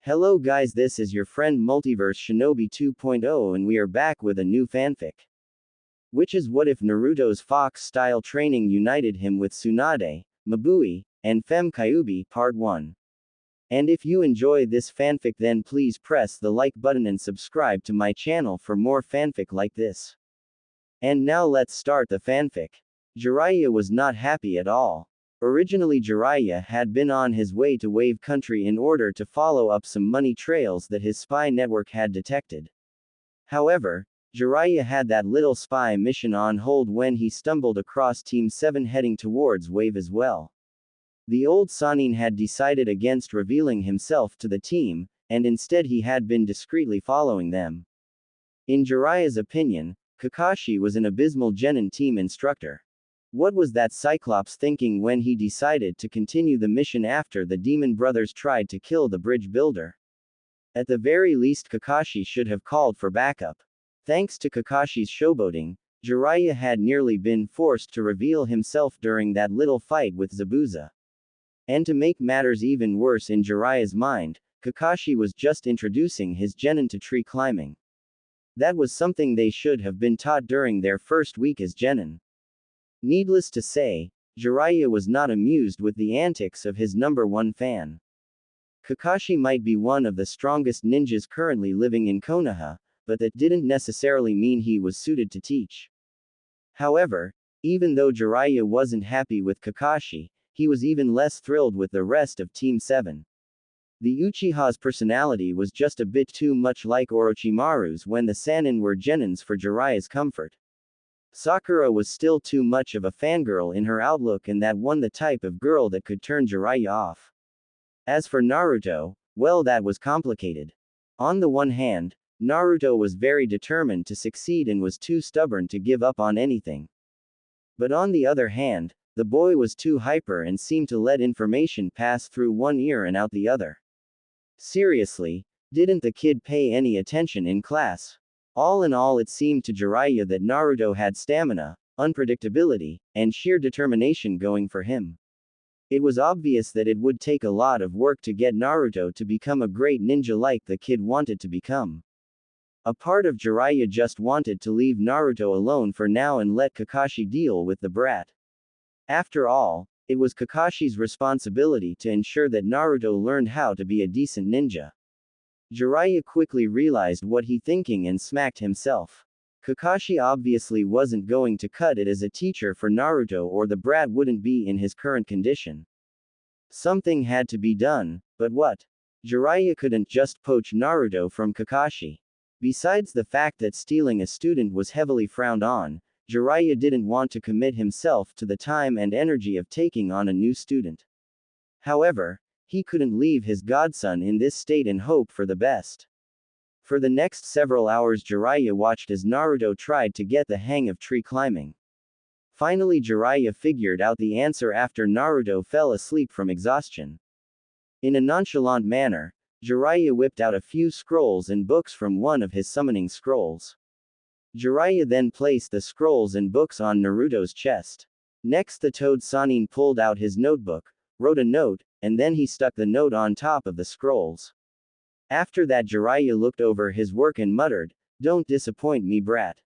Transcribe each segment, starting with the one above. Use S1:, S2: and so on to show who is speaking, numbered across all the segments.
S1: Hello guys, this is your friend Multiverse Shinobi 2.0 and we are back with a new fanfic. Which is what if Naruto's fox-style training united him with Tsunade, Mabui, and Femme Kyuubi, Part 1. And if you enjoy this fanfic then please press the like button and subscribe to my channel for more fanfic like this. And now let's start the fanfic. Jeriah was not happy at all. Originally Jeriah had been on his way to Wave Country in order to follow up some money trails that his spy network had detected. However, Jeriah had that little spy mission on hold when he stumbled across Team 7 heading towards Wave as well. The old Sannin had decided against revealing himself to the team, and instead he had been discreetly following them. In Jeriah's opinion, Kakashi was an abysmal genin team instructor. What was that Cyclops thinking when he decided to continue the mission after the Demon Brothers tried to kill the bridge builder? At the very least Kakashi should have called for backup. Thanks to Kakashi's showboating, Jeriah had nearly been forced to reveal himself during that little fight with Zabuza. And to make matters even worse in Jeriah's mind, Kakashi was just introducing his genin to tree climbing. That was something they should have been taught during their first week as genin. Needless to say, Jeriah was not amused with the antics of his number one fan. Kakashi might be one of the strongest ninjas currently living in Konoha, but that didn't necessarily mean he was suited to teach. However, even though Jeriah wasn't happy with Kakashi, he was even less thrilled with the rest of Team 7. The Uchiha's personality was just a bit too much like Orochimaru's when the Sannin were genins for Jeriah's comfort. Sakura was still too much of a fangirl in her outlook and that one the type of girl that could turn Jeriah off. As for Naruto, well that was complicated. On the one hand, Naruto was very determined to succeed and was too stubborn to give up on anything. But on the other hand, the boy was too hyper and seemed to let information pass through one ear and out the other. Seriously, didn't the kid pay any attention in class? All in all it seemed to Jeriah that Naruto had stamina, unpredictability, and sheer determination going for him. It was obvious that it would take a lot of work to get Naruto to become a great ninja like the kid wanted to become. A part of Jeriah just wanted to leave Naruto alone for now and let Kakashi deal with the brat. After all, it was Kakashi's responsibility to ensure that Naruto learned how to be a decent ninja. Jeriah quickly realized what he thinking and smacked himself. Kakashi obviously wasn't going to cut it as a teacher for Naruto or the brat wouldn't be in his current condition. Something had to be done, but what? Jeriah couldn't just poach Naruto from Kakashi. Besides the fact that stealing a student was heavily frowned on, Jeriah didn't want to commit himself to the time and energy of taking on a new student. However, he couldn't leave his godson in this state and hope for the best. For the next several hours Jeriah watched as Naruto tried to get the hang of tree climbing. Finally Jeriah figured out the answer after Naruto fell asleep from exhaustion. In a nonchalant manner, Jeriah whipped out a few scrolls and books from one of his summoning scrolls. Jeriah then placed the scrolls and books on Naruto's chest. Next the Toad Sannin pulled out his notebook, wrote a note, and then he stuck the note on top of the scrolls. After that Jeriah looked over his work and muttered, "Don't disappoint me, brat.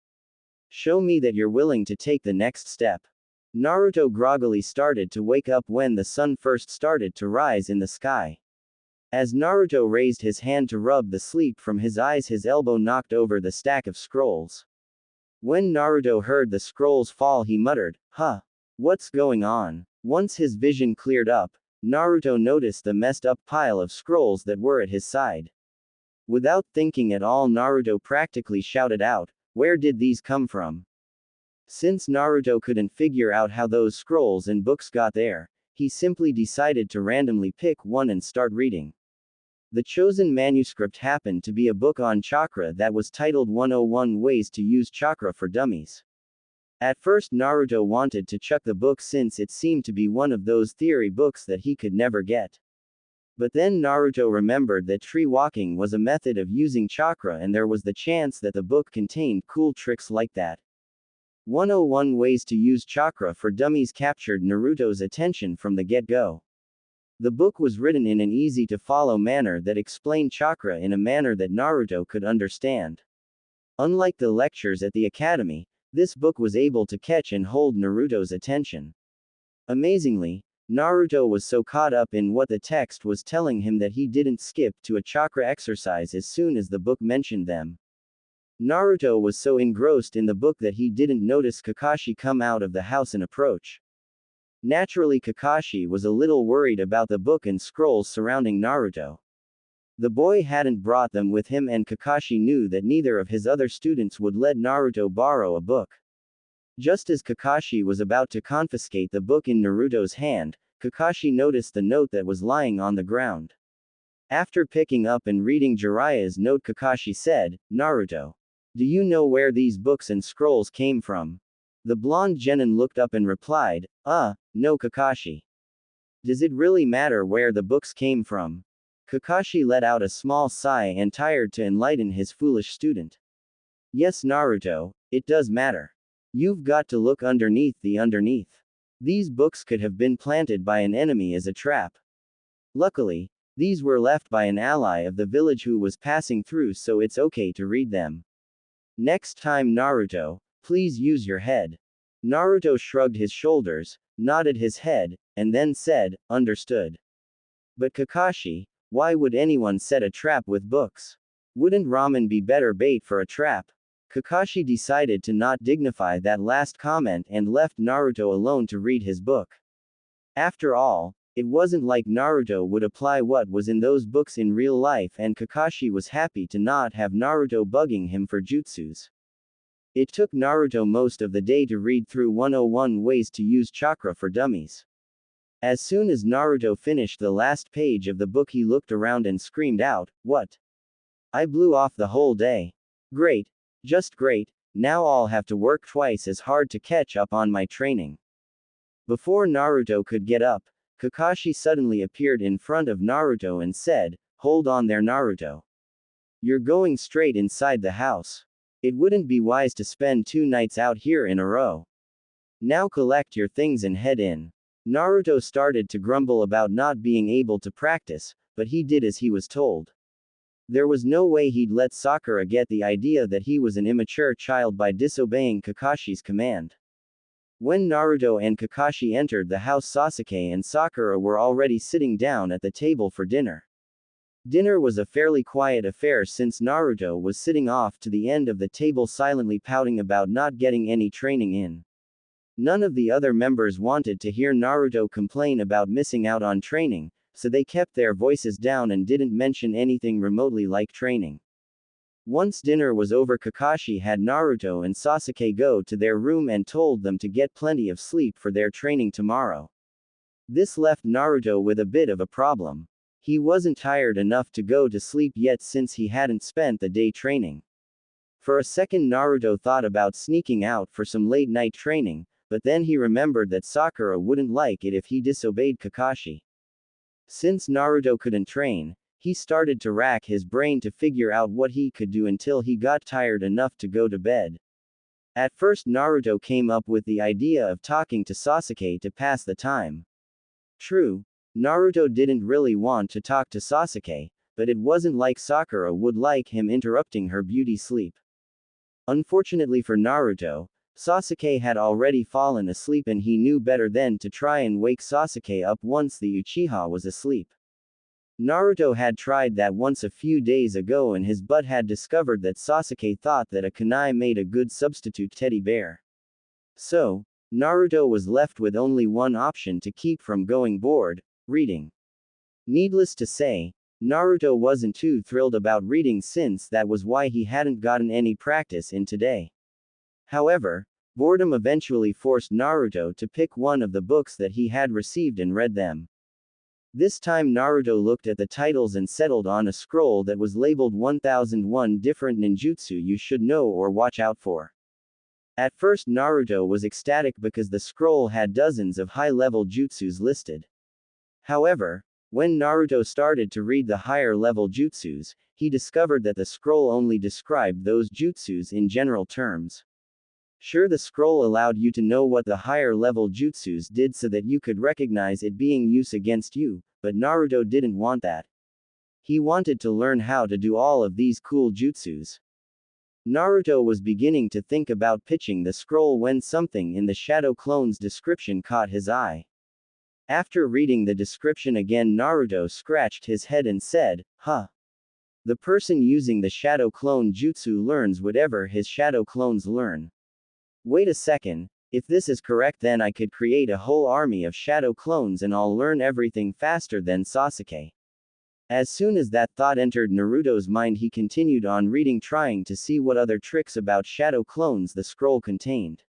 S1: Show me that you're willing to take the next step." Naruto groggily started to wake up when the sun first started to rise in the sky. As Naruto raised his hand to rub the sleep from his eyes his elbow knocked over the stack of scrolls. When Naruto heard the scrolls fall he muttered, "Huh? What's going on?" Once his vision cleared up, Naruto noticed the messed up pile of scrolls that were at his side. Without thinking at all Naruto practically shouted out, "Where did these come from?" Since Naruto couldn't figure out how those scrolls and books got there, he simply decided to randomly pick one and start reading. The chosen manuscript happened to be a book on chakra that was titled 101 Ways to Use Chakra for Dummies. At first Naruto wanted to chuck the book since it seemed to be one of those theory books that he could never get. But then Naruto remembered that tree walking was a method of using chakra and there was the chance that the book contained cool tricks like that. 101 Ways to Use Chakra for Dummies captured Naruto's attention from the get-go. The book was written in an easy-to-follow manner that explained chakra in a manner that Naruto could understand. Unlike the lectures at the academy, this book was able to catch and hold Naruto's attention. Amazingly, Naruto was so caught up in what the text was telling him that he didn't skip to a chakra exercise as soon as the book mentioned them. Naruto was so engrossed in the book that he didn't notice Kakashi come out of the house and approach. Naturally, Kakashi was a little worried about the book and scrolls surrounding Naruto. The boy hadn't brought them with him, and Kakashi knew that neither of his other students would let Naruto borrow a book. Just as Kakashi was about to confiscate the book in Naruto's hand, Kakashi noticed the note that was lying on the ground. After picking up and reading Jiraiya's note, Kakashi said, "Naruto, do you know where these books and scrolls came from?" The blonde genin looked up and replied, no Kakashi. Does it really matter where the books came from?" Kakashi let out a small sigh and tired to enlighten his foolish student. "Yes Naruto, it does matter. You've got to look underneath the underneath. These books could have been planted by an enemy as a trap. Luckily, these were left by an ally of the village who was passing through, so it's okay to read them. Next time Naruto, please use your head." Naruto shrugged his shoulders, nodded his head, and then said, "Understood." "But Kakashi, why would anyone set a trap with books? Wouldn't ramen be better bait for a trap?" Kakashi decided to not dignify that last comment and left Naruto alone to read his book. After all, it wasn't like Naruto would apply what was in those books in real life, and Kakashi was happy to not have Naruto bugging him for jutsus. It took Naruto most of the day to read through 101 Ways to Use Chakra for Dummies. As soon as Naruto finished the last page of the book, he looked around and screamed out, "What? I blew off the whole day. Great. Just great, now I'll have to work twice as hard to catch up on my training." Before Naruto could get up, Kakashi suddenly appeared in front of Naruto and said, "Hold on there Naruto. You're going straight inside the house. It wouldn't be wise to spend 2 nights out here in a row. Now collect your things and head in." Naruto started to grumble about not being able to practice, but he did as he was told. There was no way he'd let Sakura get the idea that he was an immature child by disobeying Kakashi's command. When Naruto and Kakashi entered the house, Sasuke and Sakura were already sitting down at the table for dinner. Dinner was a fairly quiet affair since Naruto was sitting off to the end of the table silently pouting about not getting any training in. None of the other members wanted to hear Naruto complain about missing out on training, so they kept their voices down and didn't mention anything remotely like training. Once dinner was over, Kakashi had Naruto and Sasuke go to their room and told them to get plenty of sleep for their training tomorrow. This left Naruto with a bit of a problem. He wasn't tired enough to go to sleep yet since he hadn't spent the day training. For a second Naruto thought about sneaking out for some late night training, but then he remembered that Sakura wouldn't like it if he disobeyed Kakashi. Since Naruto couldn't train, he started to rack his brain to figure out what he could do until he got tired enough to go to bed. At first Naruto came up with the idea of talking to Sasuke to pass the time. True, Naruto didn't really want to talk to Sasuke, but it wasn't like Sakura would like him interrupting her beauty sleep. Unfortunately for Naruto, Sasuke had already fallen asleep and he knew better than to try and wake Sasuke up once the Uchiha was asleep. Naruto had tried that once a few days ago and his butt had discovered that Sasuke thought that a kunai made a good substitute teddy bear. So, Naruto was left with only one option to keep from going bored: reading. Needless to say, Naruto wasn't too thrilled about reading since that was why he hadn't gotten any practice in today. However, boredom eventually forced Naruto to pick one of the books that he had received and read them. This time Naruto looked at the titles and settled on a scroll that was labeled 1001 different ninjutsu you should know or watch out for. At first Naruto was ecstatic because the scroll had dozens of high-level jutsus listed. However, when Naruto started to read the higher-level jutsus, he discovered that the scroll only described those jutsus in general terms. Sure, the scroll allowed you to know what the higher-level jutsus did so that you could recognize it being used against you, but Naruto didn't want that. He wanted to learn how to do all of these cool jutsus. Naruto was beginning to think about pitching the scroll when something in the Shadow Clone's description caught his eye. After reading the description again, Naruto scratched his head and said, "Huh. The person using the Shadow Clone jutsu learns whatever his Shadow Clones learn. Wait a second, if this is correct then I could create a whole army of Shadow Clones and I'll learn everything faster than Sasuke." As soon as that thought entered Naruto's mind, he continued on reading, trying to see what other tricks about Shadow Clones the scroll contained.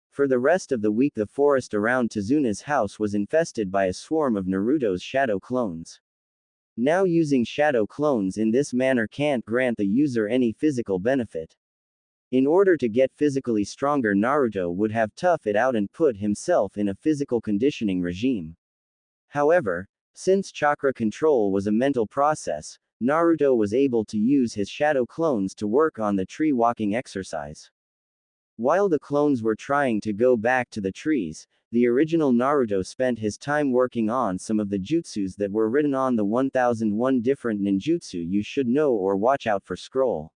S1: For the rest of the week the forest around Tsunade's house was infested by a swarm of Naruto's Shadow Clones. Now using Shadow Clones in this manner can't grant the user any physical benefit. In order to get physically stronger, Naruto would have tough it out and put himself in a physical conditioning regime. However, since chakra control was a mental process, Naruto was able to use his Shadow Clones to work on the tree walking exercise. While the clones were trying to go back to the trees, the original Naruto spent his time working on some of the jutsus that were written on the 1001 different ninjutsu you should know or watch out for scroll.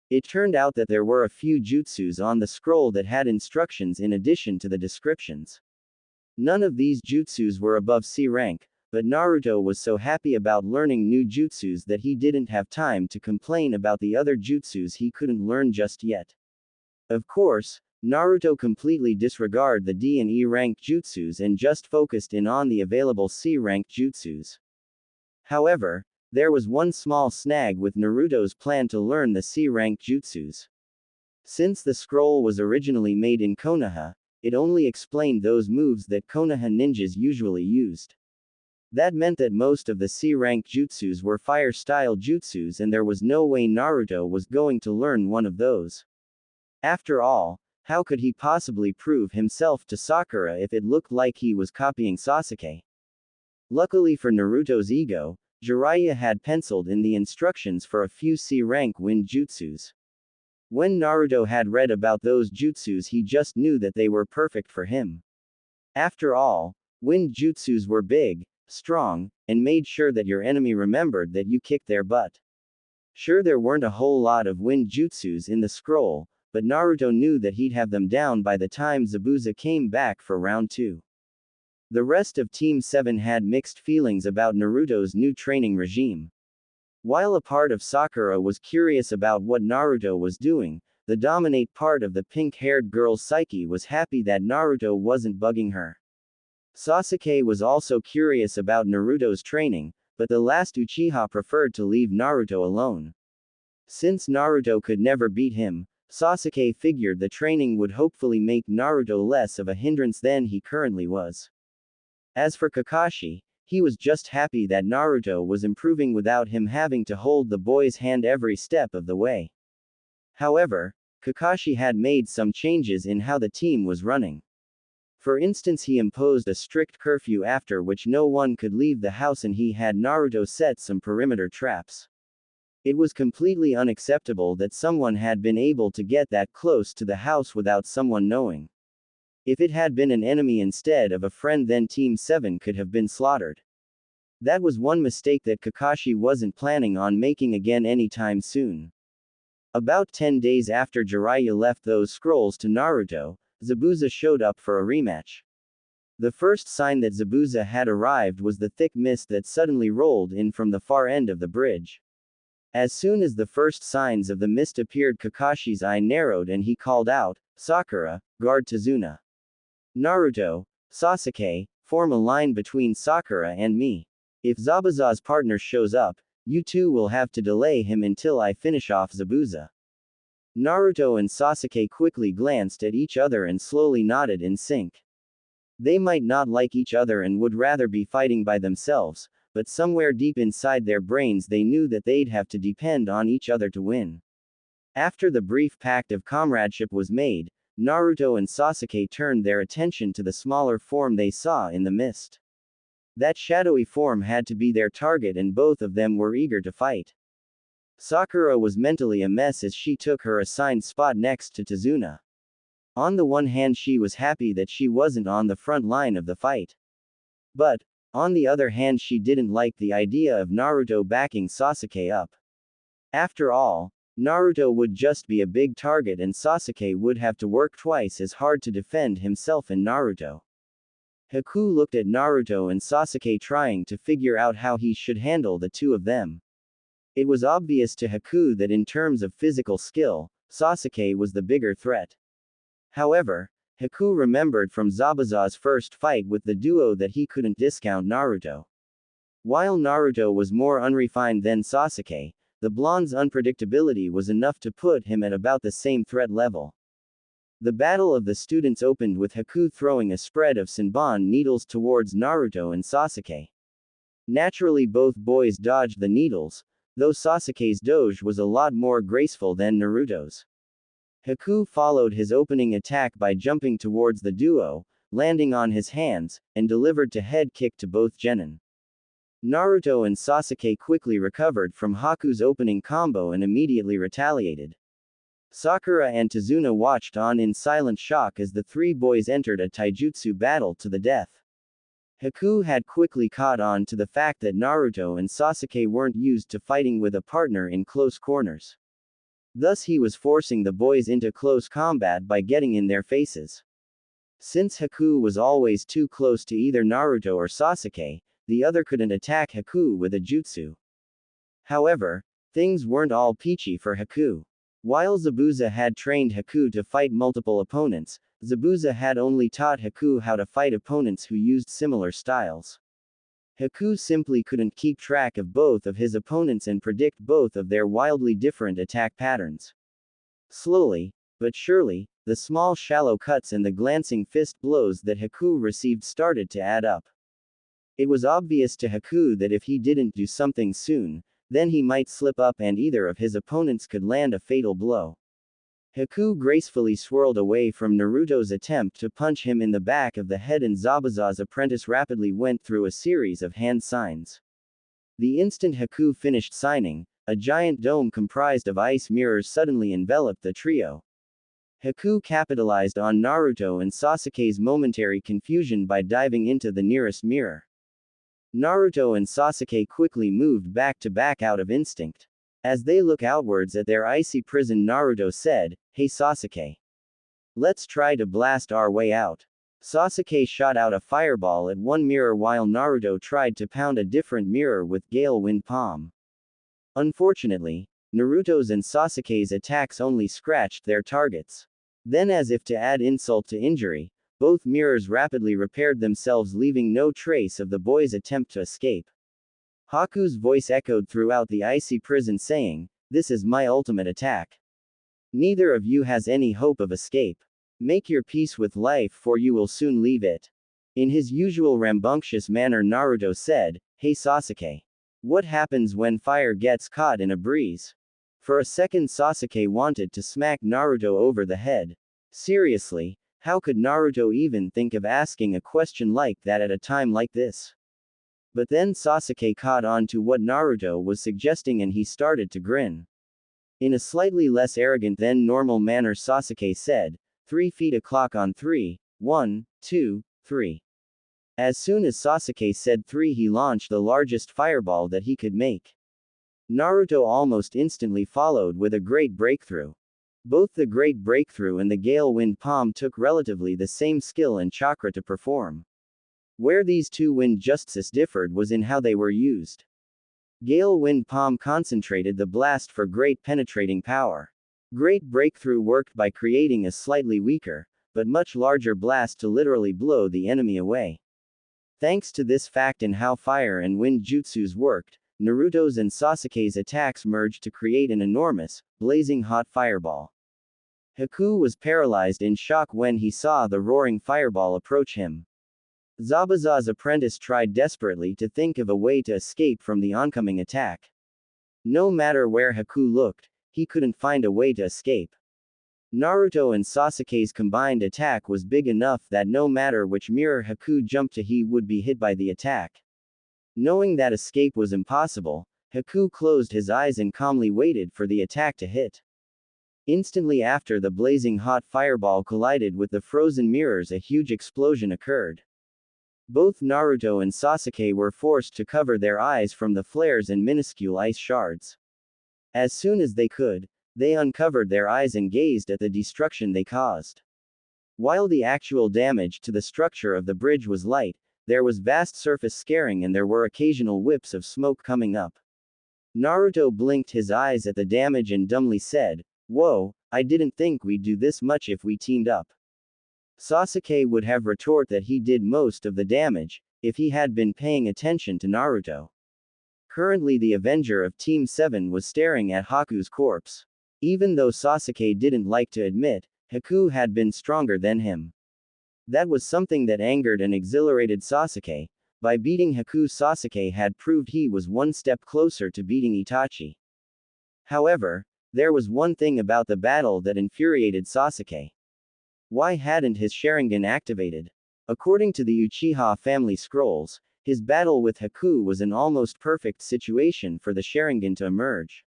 S1: It turned out that there were a few jutsus on the scroll that had instructions in addition to the descriptions. None of these jutsus were above C rank, but Naruto was so happy about learning new jutsus that he didn't have time to complain about the other jutsus he couldn't learn just yet. Of course, Naruto completely disregarded the D and E rank jutsus and just focused in on the available C rank jutsus. However, there was one small snag with Naruto's plan to learn the C rank jutsus. Since the scroll was originally made in Konoha, it only explained those moves that Konoha ninjas usually used. That meant that most of the C-rank jutsus were fire-style jutsus and there was no way Naruto was going to learn one of those. After all, how could he possibly prove himself to Sakura if it looked like he was copying Sasuke? Luckily for Naruto's ego, Jeriah had penciled in the instructions for a few C-rank wind jutsus. When Naruto had read about those jutsus he just knew that they were perfect for him. After all, wind jutsus were big, strong, and made sure that your enemy remembered that you kicked their butt. Sure, there weren't a whole lot of wind jutsus in the scroll, but Naruto knew that he'd have them down by the time Zabuza came back for round 2. The rest of Team 7 had mixed feelings about Naruto's new training regime. While a part of Sakura was curious about what Naruto was doing, the dominant part of the pink-haired girl's psyche was happy that Naruto wasn't bugging her. Sasuke was also curious about Naruto's training, but the last Uchiha preferred to leave Naruto alone. Since Naruto could never beat him, Sasuke figured the training would hopefully make Naruto less of a hindrance than he currently was. As for Kakashi, he was just happy that Naruto was improving without him having to hold the boy's hand every step of the way. However, Kakashi had made some changes in how the team was running. For instance, he imposed a strict curfew after which no one could leave the house and he had Naruto set some perimeter traps. It was completely unacceptable that someone had been able to get that close to the house without someone knowing. If it had been an enemy instead of a friend, then Team 7 could have been slaughtered. That was one mistake that Kakashi wasn't planning on making again anytime soon. About 10 days after Jiraiya left those scrolls to Naruto, Zabuza showed up for a rematch. The first sign that Zabuza had arrived was the thick mist that suddenly rolled in from the far end of the bridge. As soon as the first signs of the mist appeared, Kakashi's eye narrowed and he called out, "Sakura, guard Tsuna. Naruto, Sasuke, form a line between Sakura and me. If Zabuza's partner shows up, you two will have to delay him until I finish off Zabuza." Naruto and Sasuke quickly glanced at each other and slowly nodded in sync. They might not like each other and would rather be fighting by themselves, but somewhere deep inside their brains they knew that they'd have to depend on each other to win. After the brief pact of comradeship was made, Naruto and Sasuke turned their attention to the smaller form they saw in the mist. That shadowy form had to be their target and both of them were eager to fight. Sakura was mentally a mess as she took her assigned spot next to Tsuna. On the one hand, she was happy that she wasn't on the front line of the fight. But, On the other hand, she didn't like the idea of Naruto backing Sasuke up. After all, Naruto would just be a big target and Sasuke would have to work twice as hard to defend himself and Naruto. Haku looked at Naruto and Sasuke trying to figure out how he should handle the two of them. It was obvious to Haku that in terms of physical skill, Sasuke was the bigger threat. However, Haku remembered from Zabuza's first fight with the duo that he couldn't discount Naruto. While Naruto was more unrefined than Sasuke, the blonde's unpredictability was enough to put him at about the same threat level. The battle of the students opened with Haku throwing a spread of Senbon needles towards Naruto and Sasuke. Naturally, both boys dodged the needles, though Sasuke's dodge was a lot more graceful than Naruto's. Haku followed his opening attack by jumping towards the duo, landing on his hands, and delivered a head kick to both genin. Naruto and Sasuke quickly recovered from Haku's opening combo and immediately retaliated. Sakura and Tazuna watched on in silent shock as the three boys entered a taijutsu battle to the death. Haku had quickly caught on to the fact that Naruto and Sasuke weren't used to fighting with a partner in close corners. Thus he was forcing the boys into close combat by getting in their faces. Since Haku was always too close to either Naruto or Sasuke, the other couldn't attack Haku with a jutsu. However, things weren't all peachy for Haku. While Zabuza had trained Haku to fight multiple opponents, Zabuza had only taught Haku how to fight opponents who used similar styles. Haku simply couldn't keep track of both of his opponents and predict both of their wildly different attack patterns. Slowly, but surely, the small shallow cuts and the glancing fist blows that Haku received started to add up. It was obvious to Haku that if he didn't do something soon, then he might slip up and either of his opponents could land a fatal blow. Haku gracefully swirled away from Naruto's attempt to punch him in the back of the head and Zabuza's apprentice rapidly went through a series of hand signs. The instant Haku finished signing, a giant dome comprised of ice mirrors suddenly enveloped the trio. Haku capitalized on Naruto and Sasuke's momentary confusion by diving into the nearest mirror. Naruto and Sasuke quickly moved back to back out of instinct. As they look outwards at their icy prison, Naruto said, "Hey Sasuke. Let's try to blast our way out." Sasuke shot out a fireball at one mirror while Naruto tried to pound a different mirror with Gale Wind Palm. Unfortunately, Naruto's and Sasuke's attacks only scratched their targets. Then, as if to add insult to injury, both mirrors rapidly repaired themselves, leaving no trace of the boys' attempt to escape. Haku's voice echoed throughout the icy prison saying, "This is my ultimate attack. Neither of you has any hope of escape. Make your peace with life, for you will soon leave it." In his usual rambunctious manner, Naruto said, "Hey Sasuke. What happens when fire gets caught in a breeze?" For a second, Sasuke wanted to smack Naruto over the head. Seriously, how could Naruto even think of asking a question like that at a time like this? But then Sasuke caught on to what Naruto was suggesting and he started to grin. In a slightly less arrogant than normal manner, Sasuke said, 3 feet a clock on 3, 1, 2, 3. As soon as Sasuke said 3, he launched the largest fireball that he could make. Naruto almost instantly followed with a great breakthrough. Both the great breakthrough and the Gale Wind Palm took relatively the same skill and chakra to perform. Where these two wind jutsus differed was in how they were used. Gale Wind Palm concentrated the blast for great penetrating power. Great Breakthrough worked by creating a slightly weaker, but much larger blast to literally blow the enemy away. Thanks to this fact and how fire and wind jutsus worked, Naruto's and Sasuke's attacks merged to create an enormous, blazing hot fireball. Haku was paralyzed in shock when he saw the roaring fireball approach him. Zabuza's apprentice tried desperately to think of a way to escape from the oncoming attack. No matter where Haku looked, he couldn't find a way to escape. Naruto and Sasuke's combined attack was big enough that no matter which mirror Haku jumped to, he would be hit by the attack. Knowing that escape was impossible, Haku closed his eyes and calmly waited for the attack to hit. Instantly after the blazing hot fireball collided with the frozen mirrors, a huge explosion occurred. Both Naruto and Sasuke were forced to cover their eyes from the flares and minuscule ice shards. As soon as they could, they uncovered their eyes and gazed at the destruction they caused. While the actual damage to the structure of the bridge was light, there was vast surface scarring and there were occasional whips of smoke coming up. Naruto blinked his eyes at the damage and dumbly said, "Whoa, I didn't think we'd do this much if we teamed up." Sasuke would have retorted that he did most of the damage, if he had been paying attention to Naruto. Currently the Avenger of Team 7 was staring at Haku's corpse. Even though Sasuke didn't like to admit, Haku had been stronger than him. That was something that angered and exhilarated Sasuke. By beating Haku, Sasuke had proved he was one step closer to beating Itachi. However, there was one thing about the battle that infuriated Sasuke. Why hadn't his Sharingan activated? According to the Uchiha family scrolls, his battle with Haku was an almost perfect situation for the Sharingan to emerge.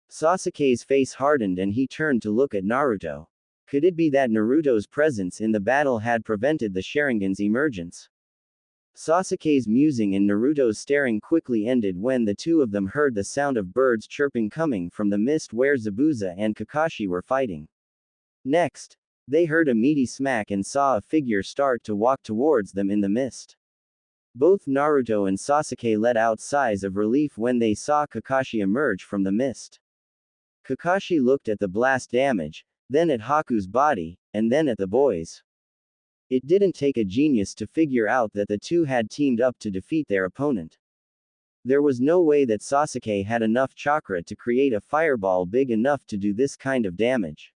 S1: Sasuke's face hardened and he turned to look at Naruto. Could it be that Naruto's presence in the battle had prevented the Sharingan's emergence? Sasuke's musing and Naruto's staring quickly ended when the two of them heard the sound of birds chirping coming from the mist where Zabuza and Kakashi were fighting. Next, they heard a meaty smack and saw a figure start to walk towards them in the mist. Both Naruto and Sasuke let out sighs of relief when they saw Kakashi emerge from the mist. Kakashi looked at the blast damage, then at Haku's body, and then at the boys. It didn't take a genius to figure out that the two had teamed up to defeat their opponent. There was no way that Sasuke had enough chakra to create a fireball big enough to do this kind of damage.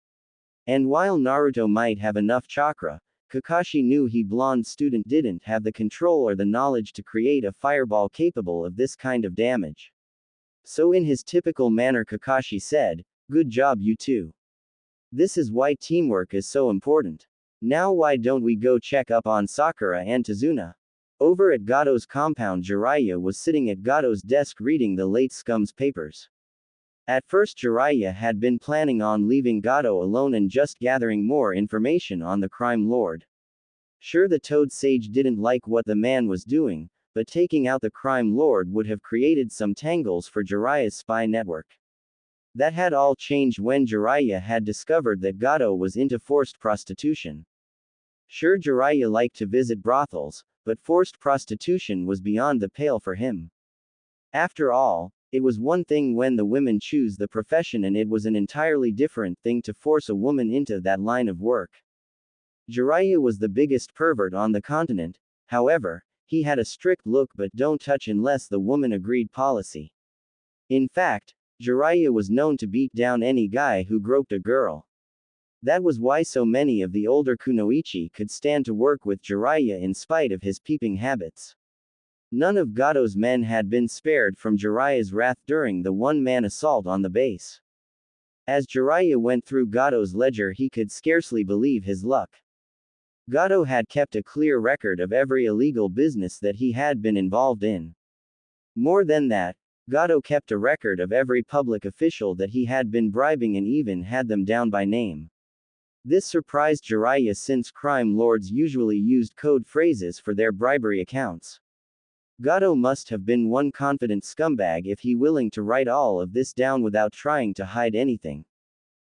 S1: And while Naruto might have enough chakra, Kakashi knew he blonde student didn't have the control or the knowledge to create a fireball capable of this kind of damage. So in his typical manner Kakashi said, "Good job you two. This is why teamwork is so important. Now why don't we go check up on Sakura and Tazuna?" Over at Gato's compound, Jeriah was sitting at Gato's desk reading the late scum's papers. At first Jeriah had been planning on leaving Gato alone and just gathering more information on the crime lord. Sure, the Toad Sage didn't like what the man was doing, but taking out the crime lord would have created some tangles for Jeriah's spy network. That had all changed when Jeriah had discovered that Gato was into forced prostitution. Sure, Jeriah liked to visit brothels, but forced prostitution was beyond the pale for him. After all, it was one thing when the women choose the profession and it was an entirely different thing to force a woman into that line of work. Jeriah was the biggest pervert on the continent, however, he had a strict look but don't touch unless the woman agreed policy. In fact, Jeriah was known to beat down any guy who groped a girl. That was why so many of the older kunoichi could stand to work with Jeriah in spite of his peeping habits. None of Gato's men had been spared from Jeriah's wrath during the one-man assault on the base. As Jeriah went through Gato's ledger he could scarcely believe his luck. Gato had kept a clear record of every illegal business that he had been involved in. More than that, Gato kept a record of every public official that he had been bribing and even had them down by name. This surprised Jeriah since crime lords usually used code phrases for their bribery accounts. Gato must have been one confident scumbag if he willing to write all of this down without trying to hide anything.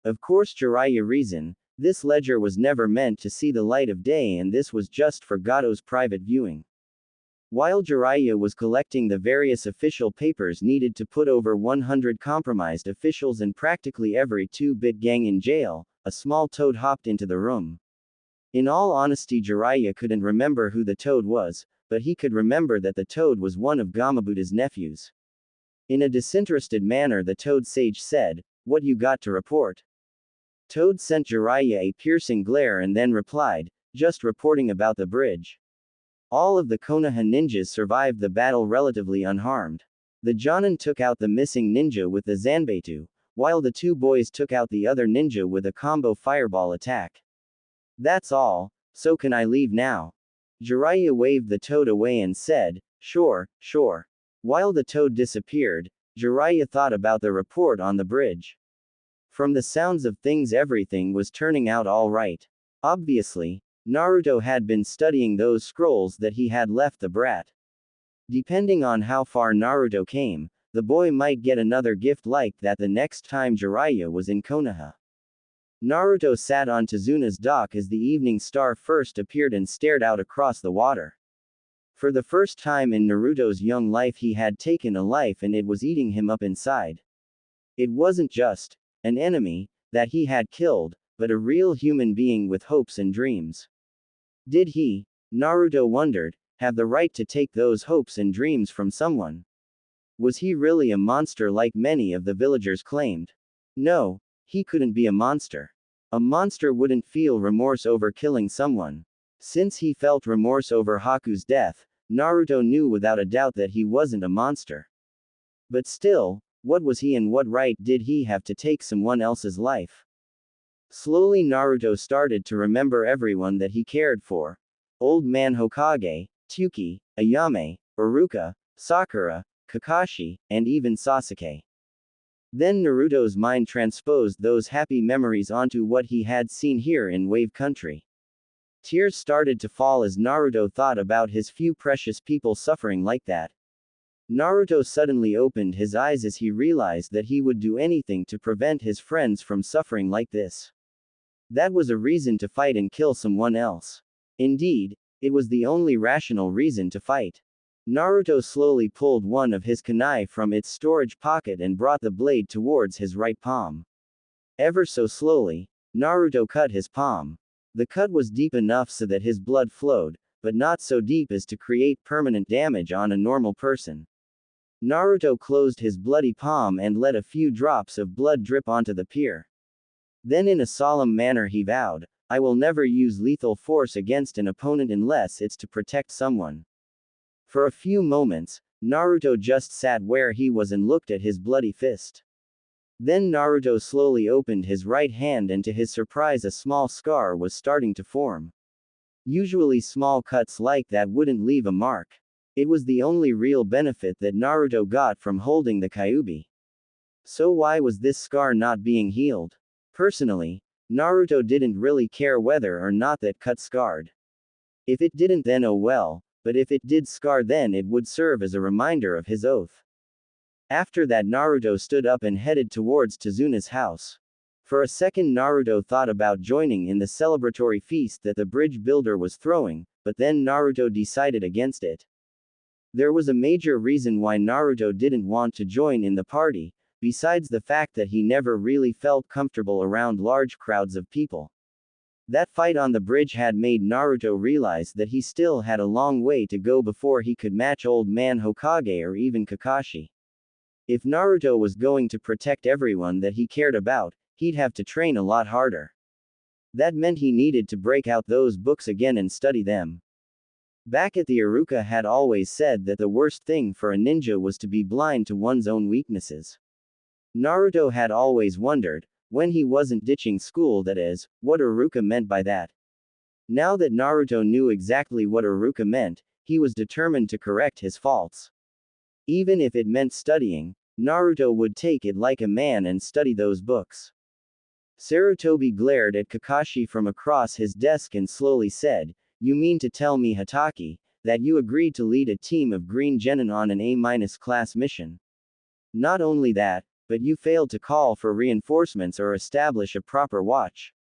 S1: Of course Jeriah reasoned, this ledger was never meant to see the light of day and this was just for Gato's private viewing. While Jeriah was collecting the various official papers needed to put over 100 compromised officials and practically every 2-bit gang in jail, a small toad hopped into the room. In all honesty Jeriah couldn't remember who the toad was, but he could remember that the toad was one of Gamabuta's nephews. In a disinterested manner the Toad Sage said, "What you got to report?" Toad sent Jeriah a piercing glare and then replied, "Just reporting about the bridge. All of the Konoha ninjas survived the battle relatively unharmed. The Jonin took out the missing ninja with the Zanbeitu, while the two boys took out the other ninja with a combo fireball attack. That's all, so can I leave now?" Jeriah waved the toad away and said, Sure. While the toad disappeared, Jeriah thought about the report on the bridge. From the sounds of things everything was turning out all right. Obviously, Naruto had been studying those scrolls that he had left the brat. Depending on how far Naruto came, the boy might get another gift like that the next time Jiraiya was in Konoha. Naruto sat on Tsunade's dock as the evening star first appeared and stared out across the water. For the first time in Naruto's young life he had taken a life and it was eating him up inside. It wasn't just an enemy that he had killed, but a real human being with hopes and dreams. Did he, Naruto wondered, have the right to take those hopes and dreams from someone? Was he really a monster like many of the villagers claimed? No, he couldn't be a monster. A monster wouldn't feel remorse over killing someone. Since he felt remorse over Haku's death, Naruto knew without a doubt that he wasn't a monster. But still, what was he and what right did he have to take someone else's life? Slowly Naruto started to remember everyone that he cared for. Old Man Hokage, Tsuki, Ayame, Iruka, Sakura, Kakashi, and even Sasuke. Then Naruto's mind transposed those happy memories onto what he had seen here in Wave Country. Tears started to fall as Naruto thought about his few precious people suffering like that. Naruto suddenly opened his eyes as he realized that he would do anything to prevent his friends from suffering like this. That was a reason to fight and kill someone else. Indeed, it was the only rational reason to fight. Naruto slowly pulled one of his kunai from its storage pocket and brought the blade towards his right palm. Ever so slowly, Naruto cut his palm. The cut was deep enough so that his blood flowed, but not so deep as to create permanent damage on a normal person. Naruto closed his bloody palm and let a few drops of blood drip onto the pier. Then in a solemn manner he vowed, "I will never use lethal force against an opponent unless it's to protect someone." For a few moments, Naruto just sat where he was and looked at his bloody fist. Then Naruto slowly opened his right hand and to his surprise a small scar was starting to form. Usually small cuts like that wouldn't leave a mark. It was the only real benefit that Naruto got from holding the Kyuubi. So why was this scar not being healed? Personally, Naruto didn't really care whether or not that cut scarred. If it didn't then oh well, but if it did scar then it would serve as a reminder of his oath. After that Naruto stood up and headed towards Tsunade's house. For a second Naruto thought about joining in the celebratory feast that the bridge builder was throwing, but then Naruto decided against it. There was a major reason why Naruto didn't want to join in the party, besides the fact that he never really felt comfortable around large crowds of people. That fight on the bridge had made Naruto realize that he still had a long way to go before he could match Old Man Hokage or even Kakashi. If Naruto was going to protect everyone that he cared about, he'd have to train a lot harder. That meant he needed to break out those books again and study them. Back at the Iruka had always said that the worst thing for a ninja was to be blind to one's own weaknesses. Naruto had always wondered, when he wasn't ditching school that is, what Iruka meant by that. Now that Naruto knew exactly what Iruka meant, he was determined to correct his faults. Even if it meant studying, Naruto would take it like a man and study those books. Sarutobi glared at Kakashi from across his desk and slowly said, "You mean to tell me, Hatake, that you agreed to lead a team of green genin on an A- class mission? Not only that, but you failed to call for reinforcements or establish a proper watch.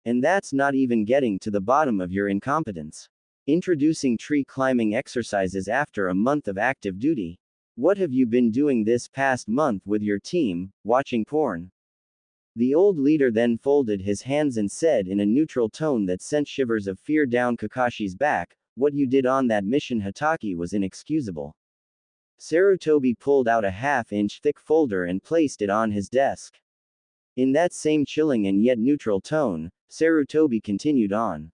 S1: And that's not even getting to the bottom of your incompetence. Introducing tree climbing exercises after a month of active duty. What have you been doing this past month with your team, watching porn?" The old leader then folded his hands and said in a neutral tone that sent shivers of fear down Kakashi's back, "What you did on that mission, Hatake, was inexcusable." Sarutobi pulled out a half-inch thick folder and placed it on his desk. In that same chilling and yet neutral tone, Sarutobi continued on.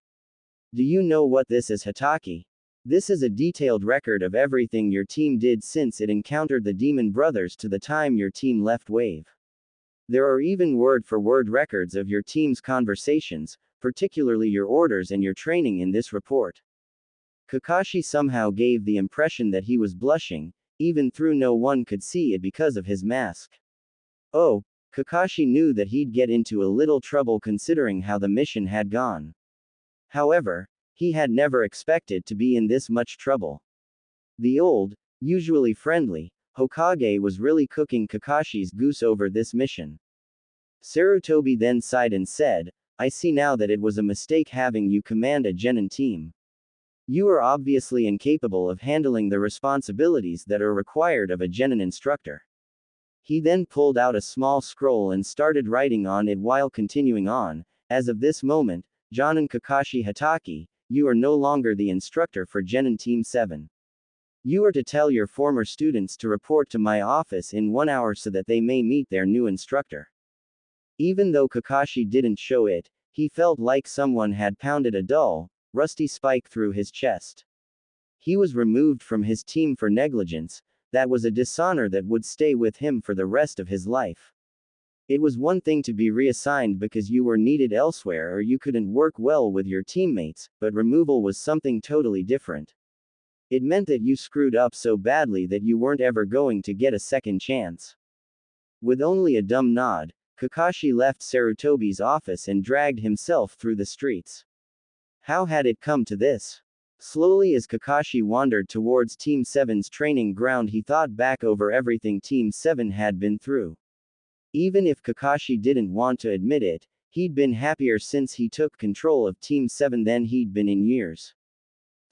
S1: "Do you know what this is, Hatake? This is a detailed record of everything your team did since it encountered the Demon Brothers to the time your team left Wave. There are even word-for-word records of your team's conversations, particularly your orders and your training in this report." Kakashi somehow gave the impression that he was blushing, even though no one could see it because of his mask. Oh, Kakashi knew that he'd get into a little trouble considering how the mission had gone. However, he had never expected to be in this much trouble. The old, usually friendly, Hokage was really cooking Kakashi's goose over this mission. Sarutobi then sighed and said, I see now that it was a mistake having you command a genin team. You are obviously incapable of handling the responsibilities that are required of a genin instructor. He then pulled out a small scroll and started writing on it while continuing on, as of this moment, Jonin Kakashi Hatake, you are no longer the instructor for Genin Team 7. You are to tell your former students to report to my office in 1 hour so that they may meet their new instructor. Even though Kakashi didn't show it, he felt like someone had pounded a dull, rusty spike through his chest. He was removed from his team for negligence. That was a dishonor that would stay with him for the rest of his life. It was one thing to be reassigned because you were needed elsewhere or you couldn't work well with your teammates, but removal was something totally different. It meant that you screwed up so badly that you weren't ever going to get a second chance. With only a dumb nod, Kakashi left Sarutobi's office and dragged himself through the streets. How had it come to this? Slowly as Kakashi wandered towards Team 7's training ground, he thought back over everything Team 7 had been through. Even if Kakashi didn't want to admit it, he'd been happier since he took control of Team 7 than he'd been in years.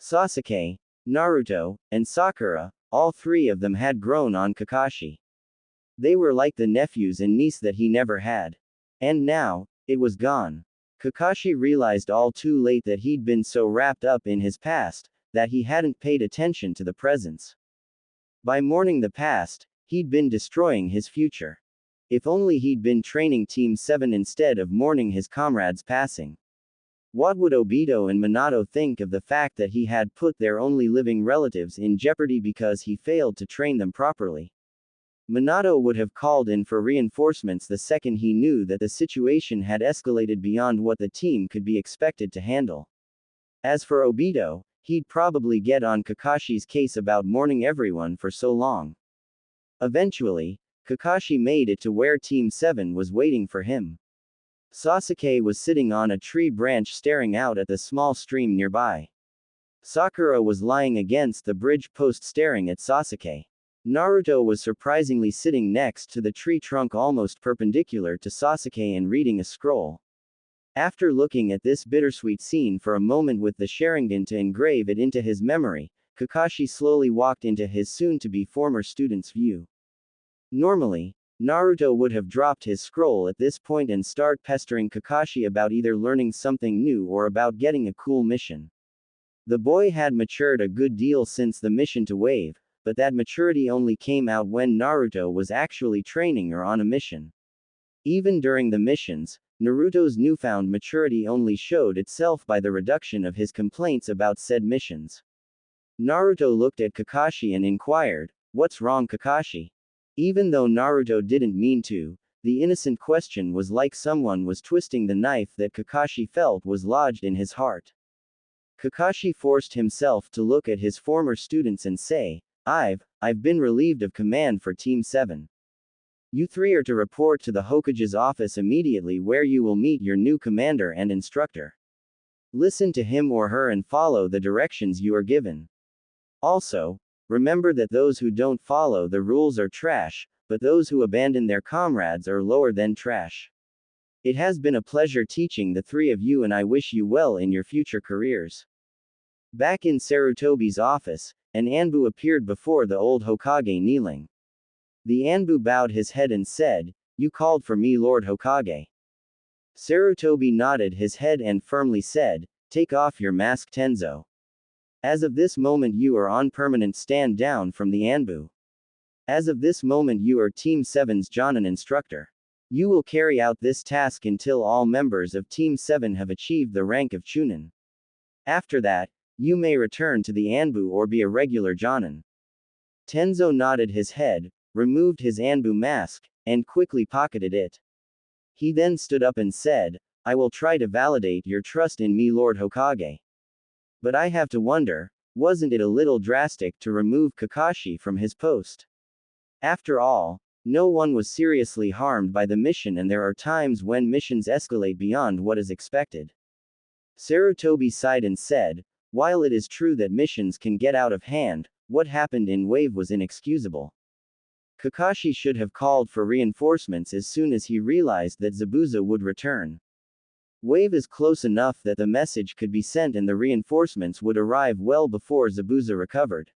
S1: Sasuke, Naruto, and Sakura, all three of them had grown on Kakashi. They were like the nephews and niece that he never had. And now, it was gone. Kakashi realized all too late that he'd been so wrapped up in his past, that he hadn't paid attention to the present. By mourning the past, he'd been destroying his future. If only he'd been training Team 7 instead of mourning his comrades' passing. What would Obito and Minato think of the fact that he had put their only living relatives in jeopardy because he failed to train them properly? Minato would have called in for reinforcements the second he knew that the situation had escalated beyond what the team could be expected to handle. As for Obito, he'd probably get on Kakashi's case about mourning everyone for so long. Eventually, Kakashi made it to where Team 7 was waiting for him. Sasuke was sitting on a tree branch staring out at the small stream nearby. Sakura was lying against the bridge post staring at Sasuke. Naruto was surprisingly sitting next to the tree trunk almost perpendicular to Sasuke and reading a scroll. After looking at this bittersweet scene for a moment with the Sharingan to engrave it into his memory, Kakashi slowly walked into his soon-to-be former student's view. Normally, Naruto would have dropped his scroll at this point and start pestering Kakashi about either learning something new or about getting a cool mission. The boy had matured a good deal since the mission to Wave, but that maturity only came out when Naruto was actually training or on a mission. Even during the missions, Naruto's newfound maturity only showed itself by the reduction of his complaints about said missions. Naruto looked at Kakashi and inquired, "What's wrong, Kakashi?" Even though Naruto didn't mean to, the innocent question was like someone was twisting the knife that Kakashi felt was lodged in his heart. Kakashi forced himself to look at his former students and say, I've been relieved of command for Team 7. You three are to report to the Hokage's office immediately where you will meet your new commander and instructor. Listen to him or her and follow the directions you are given. Also, remember that those who don't follow the rules are trash, but those who abandon their comrades are lower than trash. It has been a pleasure teaching the three of you and I wish you well in your future careers. Back in Sarutobi's office, an Anbu appeared before the old Hokage kneeling. The Anbu bowed his head and said, "You called for me, Lord Hokage." Sarutobi nodded his head and firmly said, "Take off your mask, Tenzo. As of this moment you are on permanent stand down from the Anbu. As of this moment you are Team 7's Jonin instructor. You will carry out this task until all members of Team 7 have achieved the rank of Chunin. After that, you may return to the Anbu or be a regular Jonin." Tenzo nodded his head, removed his Anbu mask, and quickly pocketed it. He then stood up and said, "I will try to validate your trust in me, Lord Hokage. But I have to wonder, wasn't it a little drastic to remove Kakashi from his post? After all, no one was seriously harmed by the mission and there are times when missions escalate beyond what is expected." Sarutobi sighed and said, while it is true that missions can get out of hand, what happened in Wave was inexcusable. Kakashi should have called for reinforcements as soon as he realized that Zabuza would return. Wave is close enough that the message could be sent and the reinforcements would arrive well before Zabuza recovered.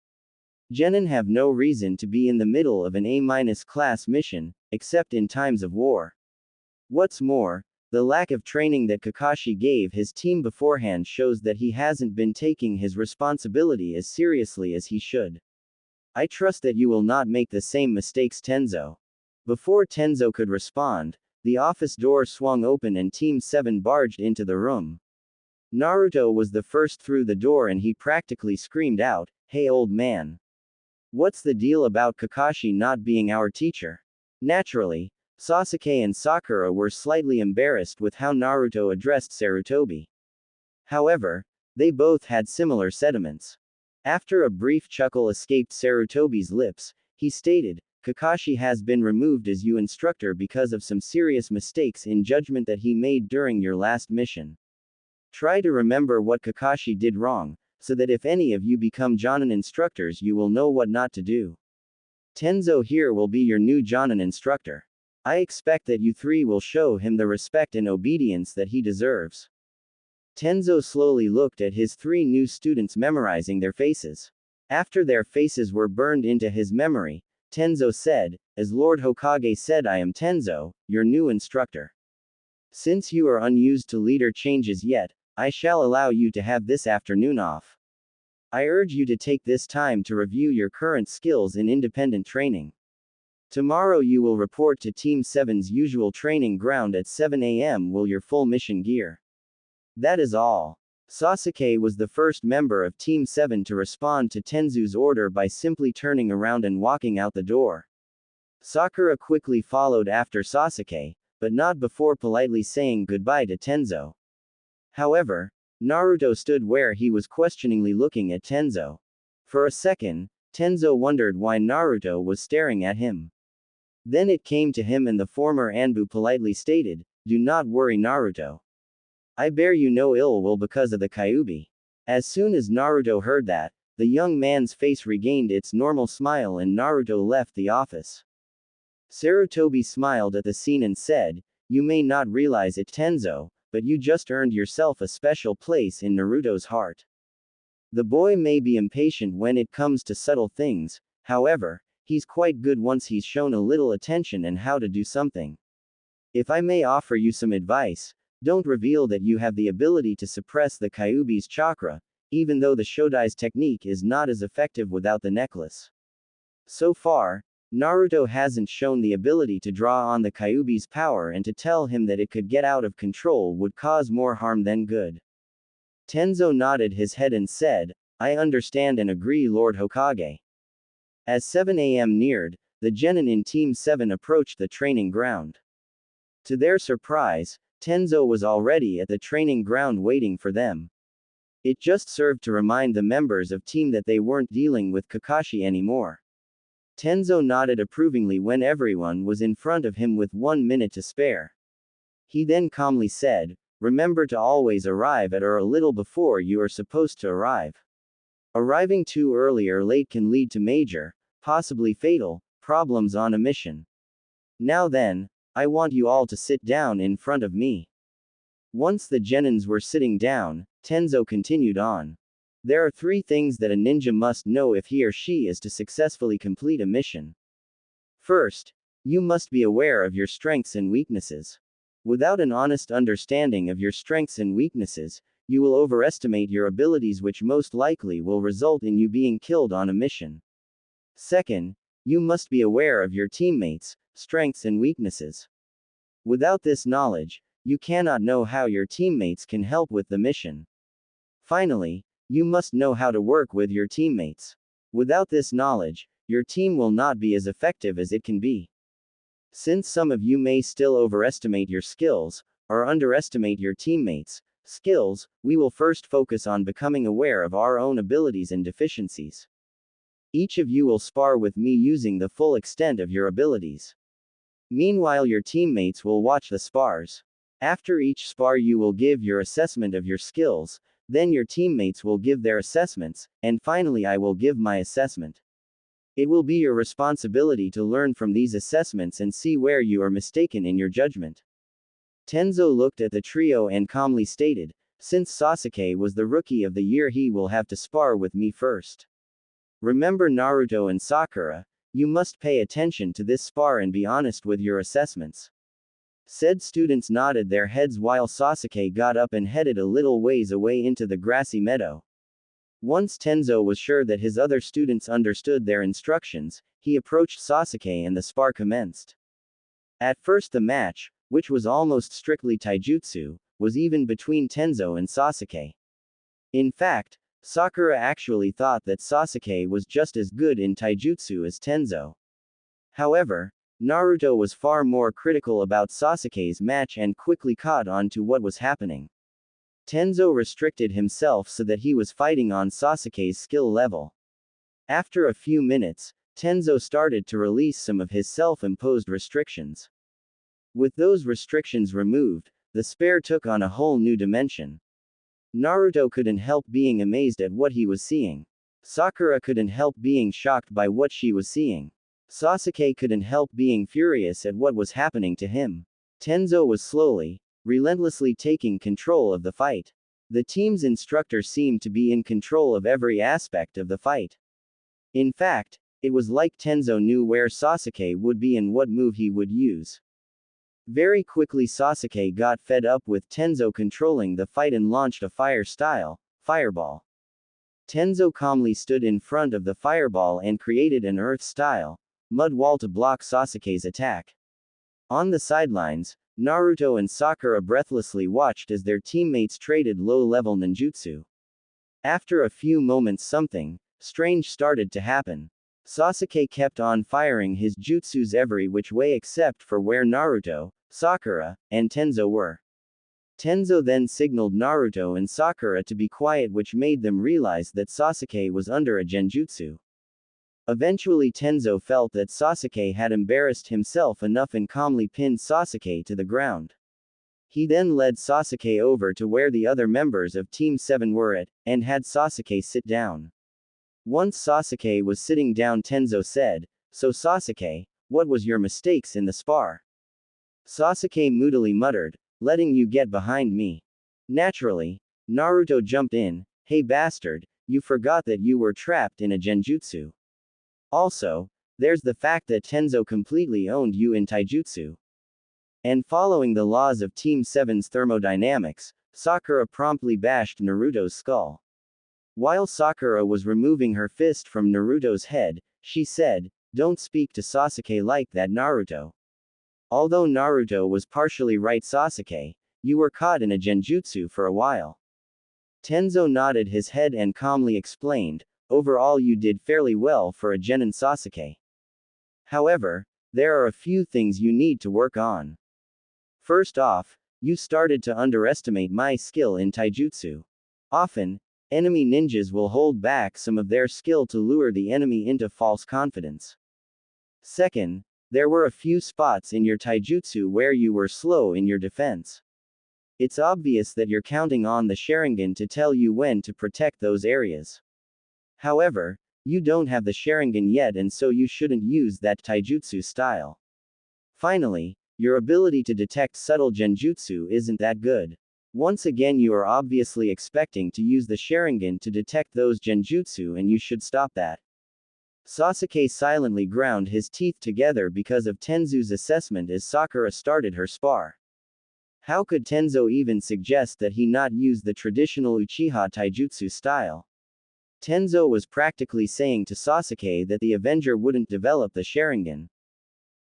S1: Genin have no reason to be in the middle of an A-class mission, except in times of war. What's more, the lack of training that Kakashi gave his team beforehand shows that he hasn't been taking his responsibility as seriously as he should. I trust that you will not make the same mistakes, Tenzo. Before Tenzo could respond, the office door swung open and Team 7 barged into the room. Naruto was the first through the door and he practically screamed out, "Hey old man. What's the deal about Kakashi not being our teacher?" Naturally, Sasuke and Sakura were slightly embarrassed with how Naruto addressed Sarutobi. However, they both had similar sentiments. After a brief chuckle escaped Sarutobi's lips, he stated, Kakashi has been removed as your instructor because of some serious mistakes in judgment that he made during your last mission. Try to remember what Kakashi did wrong, so that if any of you become Jonin instructors you will know what not to do. Tenzo here will be your new Jonin instructor. I expect that you three will show him the respect and obedience that he deserves. Tenzo slowly looked at his three new students, memorizing their faces. After their faces were burned into his memory, Tenzo said, as Lord Hokage said, I am Tenzo, your new instructor. Since you are unused to leader changes yet, I shall allow you to have this afternoon off. I urge you to take this time to review your current skills in independent training. Tomorrow you will report to Team 7's usual training ground at 7 a.m. with your full mission gear. That is all. Sasuke was the first member of Team 7 to respond to Tenzo's order by simply turning around and walking out the door. Sakura quickly followed after Sasuke, but not before politely saying goodbye to Tenzo. However, Naruto stood where he was questioningly looking at Tenzo. For a second, Tenzo wondered why Naruto was staring at him. Then it came to him and the former Anbu politely stated, do not worry Naruto. I bear you no ill will because of the Kyuubi. As soon as Naruto heard that, the young man's face regained its normal smile and Naruto left the office. Sarutobi smiled at the scene and said, you may not realize it Tenzo, but you just earned yourself a special place in Naruto's heart. The boy may be impatient when it comes to subtle things, however, he's quite good once he's shown a little attention and how to do something. If I may offer you some advice, don't reveal that you have the ability to suppress the Kyuubi's chakra, even though the Shodai's technique is not as effective without the necklace. So far, Naruto hasn't shown the ability to draw on the Kyuubi's power, and to tell him that it could get out of control would cause more harm than good. Tenzo nodded his head and said, I understand and agree Lord Hokage. As 7 a.m. neared, the genin in Team 7 approached the training ground. To their surprise, Tenzo was already at the training ground waiting for them. It just served to remind the members of team that they weren't dealing with Kakashi anymore. Tenzo nodded approvingly when everyone was in front of him with 1 minute to spare. He then calmly said, remember to always arrive at or a little before you are supposed to arrive. Arriving too early or late can lead to major, possibly fatal, problems on a mission. Now then, I want you all to sit down in front of me. Once the genins were sitting down, Tenzo continued on. There are 3 things that a ninja must know if he or she is to successfully complete a mission. First, you must be aware of your strengths and weaknesses. Without an honest understanding of your strengths and weaknesses, you will overestimate your abilities, which most likely will result in you being killed on a mission. Second, you must be aware of your teammates' strengths and weaknesses. Without this knowledge, you cannot know how your teammates can help with the mission. Finally, you must know how to work with your teammates. Without this knowledge, your team will not be as effective as it can be. Since some of you may still overestimate your skills, or underestimate your teammates' skills, we will first focus on becoming aware of our own abilities and deficiencies. Each of you will spar with me using the full extent of your abilities. Meanwhile, your teammates will watch the spars. After each spar you will give your assessment of your skills, then your teammates will give their assessments, and finally I will give my assessment. It will be your responsibility to learn from these assessments and see where you are mistaken in your judgment. Tenzo looked at the trio and calmly stated, since Sasuke was the rookie of the year he will have to spar with me first. Remember Naruto and Sakura, you must pay attention to this spar and be honest with your assessments. Said students nodded their heads while Sasuke got up and headed a little ways away into the grassy meadow. Once Tenzo was sure that his other students understood their instructions, he approached Sasuke and the spar commenced. At first the match, which was almost strictly taijutsu, was even between Tenzo and Sasuke. In fact, Sakura actually thought that Sasuke was just as good in taijutsu as Tenzo. However, Naruto was far more critical about Sasuke's match and quickly caught on to what was happening. Tenzo restricted himself so that he was fighting on Sasuke's skill level. After a few minutes, Tenzo started to release some of his self-imposed restrictions. With those restrictions removed, the spare took on a whole new dimension. Naruto couldn't help being amazed at what he was seeing. Sakura couldn't help being shocked by what she was seeing. Sasuke couldn't help being furious at what was happening to him. Tenzo was slowly, relentlessly taking control of the fight. The team's instructor seemed to be in control of every aspect of the fight. In fact, it was like Tenzo knew where Sasuke would be and what move he would use. Very quickly Sasuke got fed up with Tenzo controlling the fight and launched a fire-style fireball. Tenzo calmly stood in front of the fireball and created an earth-style mud wall to block Sasuke's attack. On the sidelines, Naruto and Sakura breathlessly watched as their teammates traded low-level ninjutsu. After a few moments something strange started to happen. Sasuke kept on firing his jutsus every which way except for where Naruto, Sakura, and Tenzo were. Tenzo then signaled Naruto and Sakura to be quiet, which made them realize that Sasuke was under a genjutsu. Eventually Tenzo felt that Sasuke had embarrassed himself enough and calmly pinned Sasuke to the ground. He then led Sasuke over to where the other members of Team 7 were at, and had Sasuke sit down. Once Sasuke was sitting down, Tenzo said, "So Sasuke, what was your mistakes in the spar?" Sasuke moodily muttered, "Letting you get behind me." Naturally, Naruto jumped in, "Hey bastard, you forgot that you were trapped in a genjutsu. Also, there's the fact that Tenzo completely owned you in taijutsu." And following the laws of Team 7's thermodynamics, Sakura promptly bashed Naruto's skull. While Sakura was removing her fist from Naruto's head, she said, "Don't speak to Sasuke like that, Naruto." Although Naruto was partially right, "Sasuke, you were caught in a genjutsu for a while." Tenzo nodded his head and calmly explained, "Overall you did fairly well for a genin, Sasuke. However, there are a few things you need to work on. First off, you started to underestimate my skill in taijutsu. Often, enemy ninjas will hold back some of their skill to lure the enemy into false confidence. Second, there were a few spots in your taijutsu where you were slow in your defense. It's obvious that you're counting on the Sharingan to tell you when to protect those areas. However, you don't have the Sharingan yet, and so you shouldn't use that taijutsu style. Finally, your ability to detect subtle genjutsu isn't that good. Once again, you are obviously expecting to use the Sharingan to detect those genjutsu, and you should stop that." Sasuke silently ground his teeth together because of Tenzo's assessment as Sakura started her spar. How could Tenzo even suggest that he not use the traditional Uchiha taijutsu style? Tenzo was practically saying to Sasuke that the Avenger wouldn't develop the Sharingan.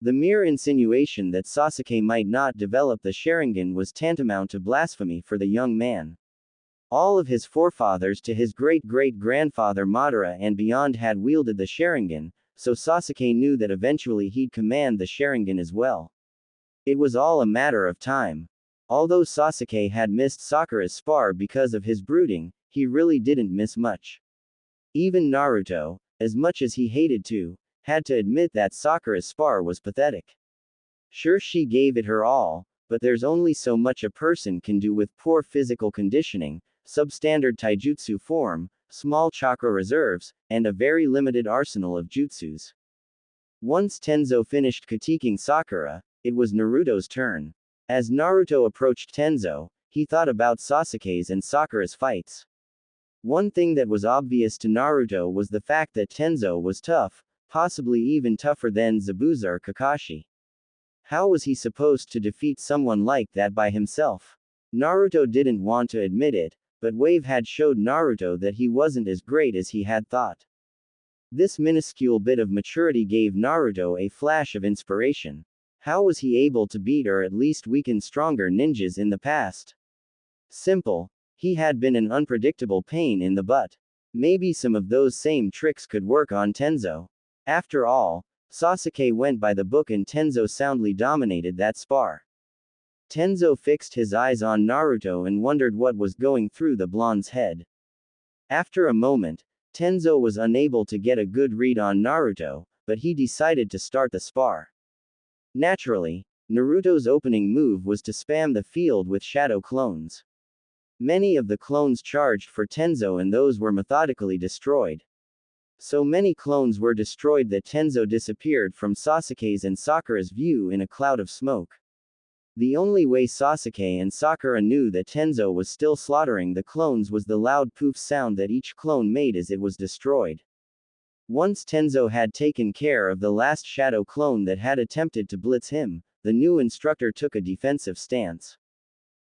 S1: The mere insinuation that Sasuke might not develop the Sharingan was tantamount to blasphemy for the young man. All of his forefathers to his great-great-grandfather Madara and beyond had wielded the Sharingan, so Sasuke knew that eventually he'd command the Sharingan as well. It was all a matter of time. Although Sasuke had missed Sakura's spar because of his brooding, he really didn't miss much. Even Naruto, as much as he hated to, had to admit that Sakura's spar was pathetic. Sure, she gave it her all, but there's only so much a person can do with poor physical conditioning, substandard taijutsu form, small chakra reserves, and a very limited arsenal of jutsus. Once Tenzo finished critiquing Sakura, it was Naruto's turn. As Naruto approached Tenzo, he thought about Sasuke's and Sakura's fights. One thing that was obvious to Naruto was the fact that Tenzo was tough, possibly even tougher than Zabuza or Kakashi. How was he supposed to defeat someone like that by himself? Naruto didn't want to admit it, but Wave had showed Naruto that he wasn't as great as he had thought. This minuscule bit of maturity gave Naruto a flash of inspiration. How was he able to beat or at least weaken stronger ninjas in the past? Simple. He had been an unpredictable pain in the butt. Maybe some of those same tricks could work on Tenzo. After all, Sasuke went by the book and Tenzo soundly dominated that spar. Tenzo fixed his eyes on Naruto and wondered what was going through the blonde's head. After a moment, Tenzo was unable to get a good read on Naruto, but he decided to start the spar. Naturally, Naruto's opening move was to spam the field with shadow clones. Many of the clones charged for Tenzo and those were methodically destroyed. So many clones were destroyed that Tenzo disappeared from Sasuke's and Sakura's view in a cloud of smoke. The only way Sasuke and Sakura knew that Tenzo was still slaughtering the clones was the loud poof sound that each clone made as it was destroyed. Once Tenzo had taken care of the last shadow clone that had attempted to blitz him, the new instructor took a defensive stance.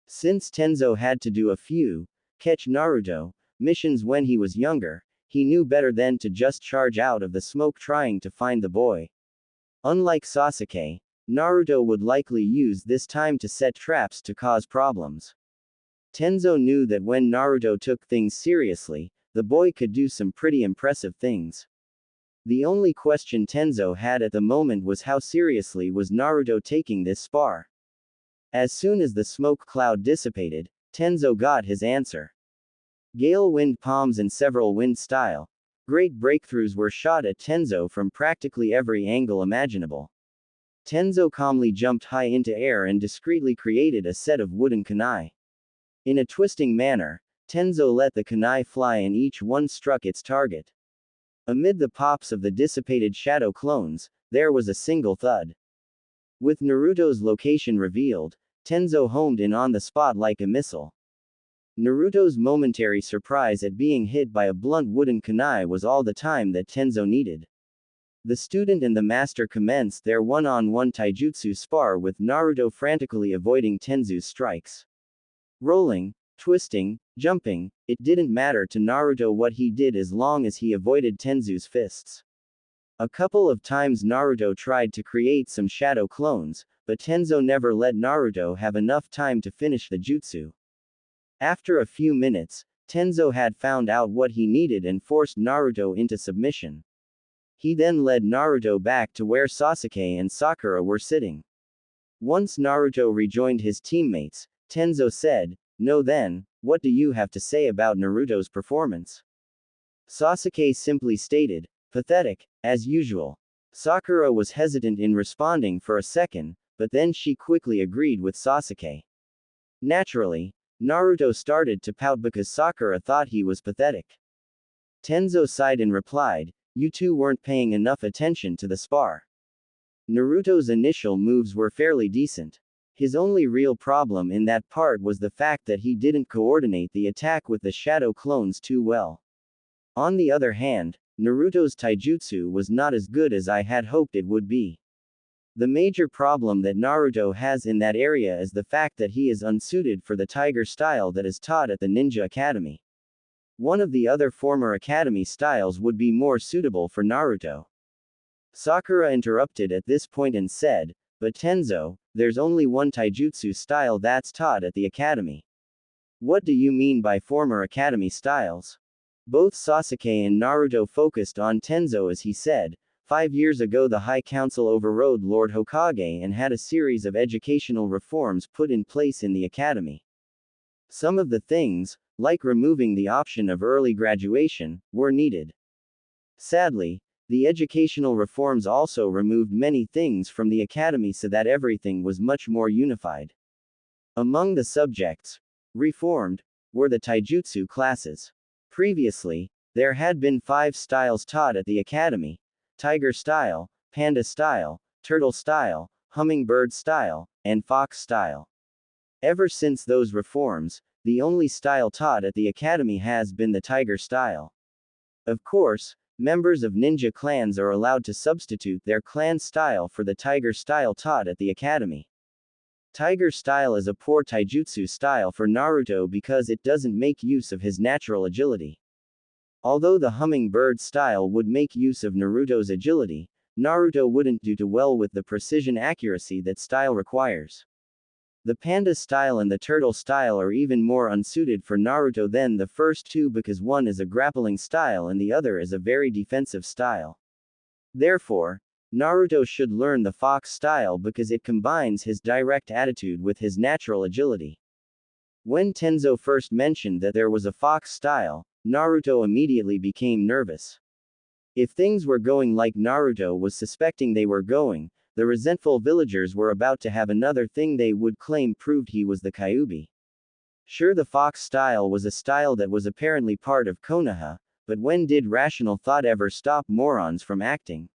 S1: Since Tenzo had to do a few, catch Naruto, missions when he was younger, he knew better than to just charge out of the smoke trying to find the boy. Unlike Sasuke, Naruto would likely use this time to set traps to cause problems. Tenzo knew that when Naruto took things seriously, the boy could do some pretty impressive things. The only question Tenzo had at the moment was how seriously was Naruto taking this spar. As soon as the smoke cloud dissipated, Tenzo got his answer. Gale wind palms and several wind style. Great breakthroughs were shot at Tenzo from practically every angle imaginable. Tenzo calmly jumped high into air and discreetly created a set of wooden kunai. In a twisting manner, Tenzo let the kunai fly and each one struck its target. Amid the pops of the dissipated shadow clones, there was a single thud. With Naruto's location revealed, Tenzo homed in on the spot like a missile. Naruto's momentary surprise at being hit by a blunt wooden kunai was all the time that Tenzo needed. The student and the master commenced their one-on-one taijutsu spar with Naruto frantically avoiding Tenzo's strikes. Rolling, twisting, jumping, it didn't matter to Naruto what he did as long as he avoided Tenzo's fists. A couple of times Naruto tried to create some shadow clones, but Tenzo never let Naruto have enough time to finish the jutsu. After a few minutes, Tenzo had found out what he needed and forced Naruto into submission. He then led Naruto back to where Sasuke and Sakura were sitting. Once Naruto rejoined his teammates, Tenzo said, "No then, what do you have to say about Naruto's performance?" Sasuke simply stated, "Pathetic, as usual." Sakura was hesitant in responding for a second, but then she quickly agreed with Sasuke. Naturally, Naruto started to pout because Sakura thought he was pathetic. Tenzo sighed and replied, "You two weren't paying enough attention to the spar." Naruto's initial moves were fairly decent. His only real problem in that part was the fact that he didn't coordinate the attack with the shadow clones too well. On the other hand, Naruto's taijutsu was not as good as I had hoped it would be. The major problem that Naruto has in that area is the fact that he is unsuited for the tiger style that is taught at the Ninja Academy. One of the other former academy styles would be more suitable for Naruto. Sakura interrupted at this point and said, "But Tenzo, there's only one taijutsu style that's taught at the academy." "What do you mean by former academy styles?" Both Sasuke and Naruto focused on Tenzo as he said, 5 years ago the High Council overrode Lord Hokage and had a series of educational reforms put in place in the academy. Some of the things, like removing the option of early graduation, were needed. Sadly, the educational reforms also removed many things from the academy so that everything was much more unified. Among the subjects reformed were the taijutsu classes. Previously, there had been 5 styles taught at the academy: tiger style, panda style, turtle style, hummingbird style, and fox style. Ever since those reforms, the only style taught at the academy has been the tiger style. Of course, members of ninja clans are allowed to substitute their clan style for the tiger style taught at the academy. Tiger style is a poor taijutsu style for Naruto because it doesn't make use of his natural agility. Although the hummingbird style would make use of Naruto's agility, Naruto wouldn't do too well with the precision accuracy that style requires. The panda style and the turtle style are even more unsuited for Naruto than the first two because one is a grappling style and the other is a very defensive style. Therefore, Naruto should learn the fox style because it combines his direct attitude with his natural agility. When Tenzo first mentioned that there was a fox style, Naruto immediately became nervous. If things were going like Naruto was suspecting they were going, the resentful villagers were about to have another thing they would claim proved he was the Kyuubi. Sure, the fox style was a style that was apparently part of Konoha, but when did rational thought ever stop morons from acting?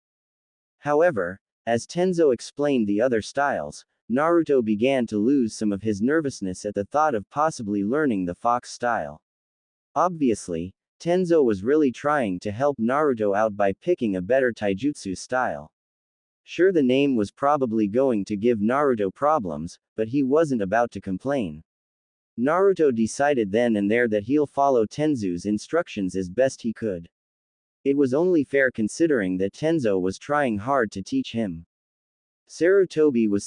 S1: However, as Tenzo explained the other styles, Naruto began to lose some of his nervousness at the thought of possibly learning the fox style. Obviously, Tenzo was really trying to help Naruto out by picking a better taijutsu style. Sure, the name was probably going to give Naruto problems, but he wasn't about to complain. Naruto decided then and there that he'll follow Tenzo's instructions as best he could. It was only fair considering that Tenzo was trying hard to teach him. Sarutobi was